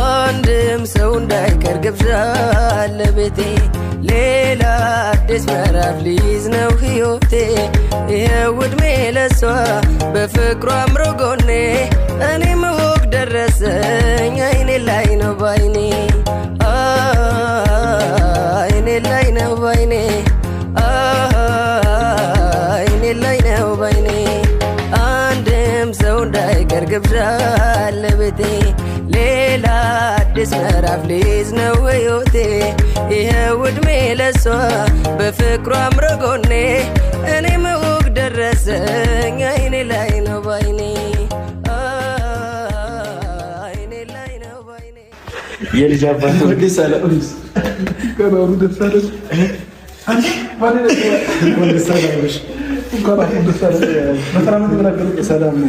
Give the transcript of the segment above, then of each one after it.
አንድም ሰው እንዳይቀር ግብዣ ለቤቴ ሌላ አዲስ ምዕራፍ ሊይዝ ነው ሕይወቴ ይኸው ዕድሜ ለሷ በፍቅሯ አምሮ ጎኔ እኔም ወግ ደረሰኝ አይኔ ላይ ነው ባይኔ አይኔ ላይ ነው ባይኔ አይኔ ላይ ነው ባይኔ አንድም ሰው እንዳይቀር ግብዣ ለቤቴ ሌላ አዲስ ምዕራፍ ሊይዝ ነው ሕይወቴ ይኸው ዕድሜ ለሷ በፍቅሯ አምሮ ጎኔ እኔም ወግ ደረሰኝ አይኔ ላይ ነው ባይኔ አይኔ ላይ ነው ባይኔ የልጅ አባት ወደ ሰላም ከናሩ ደሳለ አንቺ ባለ ወደ ሰላም ወደ ሰላም በሰላም ተገናኘን ሰላም ነው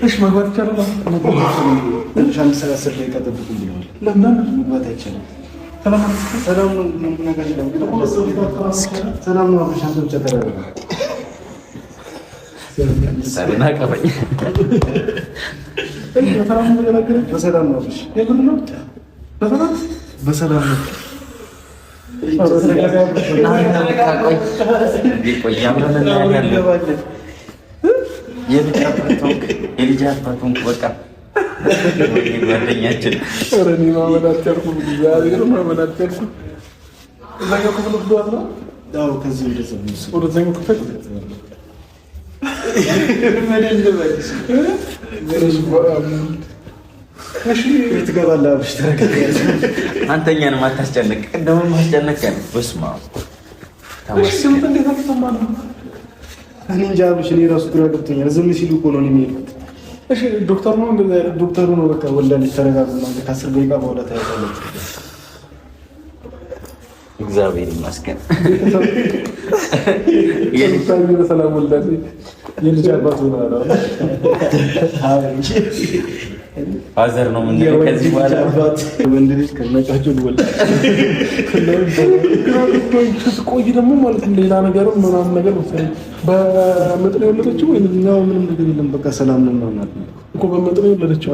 እሺ መግባት ይቻላል ትንሽ አንድ ሰዓት ስር ላይ ተጠብቁ ብለዋል ለምን መግባት አይቻልም ሰላም ነው ምን ነገር ነው ሰላም ነው አብሻን ብቻ ተረጋጋ ሰላም አቀበኝ በሰላም ነው ያገናኘን በሰላም ነው አብሽ የምን ነው በሰላም ነው የልጅ አባቱን በቃ ጓደኛችን እኔ ማመናጨርኩ እግዚአብሔር ማመናጨርኩ እዛኛው ክፍል ወስዷል ነው ያው ከዚህ ወደዛኛው ክፍል እሺ ትገባለህ አብሽ ተረጋጋ አንተኛንም አታስጨንቅ እንደውም ማስጨነቅ ያለ በስማ እሺ ስንት እንዴት አትሰማም እኔ እንጃ አብሽ እኔ ራሱ ግራ ገብቶኛል ዝም ሲሉ እኮ ነው የሚሄዱት እሺ ዶክተር ነው እንደዛ ዶክተሩ ነው በቃ ወላሂ ተረጋጉና ከ10 ደቂቃ በኋላ ታያለች እግዚአብሔር ይመስገን የልጅ በሰላም ወላሂ የልጅ አባት ሆኗል ፋዘር ነው ምን ከዚህ በኋላ አባት ወንድ ልጅ ከነጫቸው ወላሂ ቆይ ደግሞ ማለት ሌላ ነገር ምናምን ነገር መሰለኝ በምጥ ነው የወለደችው ወይ ነው ምንም ነገር የለም በቃ ሰላም ነው ማለት ነው እኮ በምጥ ነው የወለደችው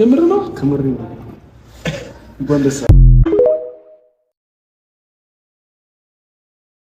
የምር ነው ከምር ነው እንኳን ደስ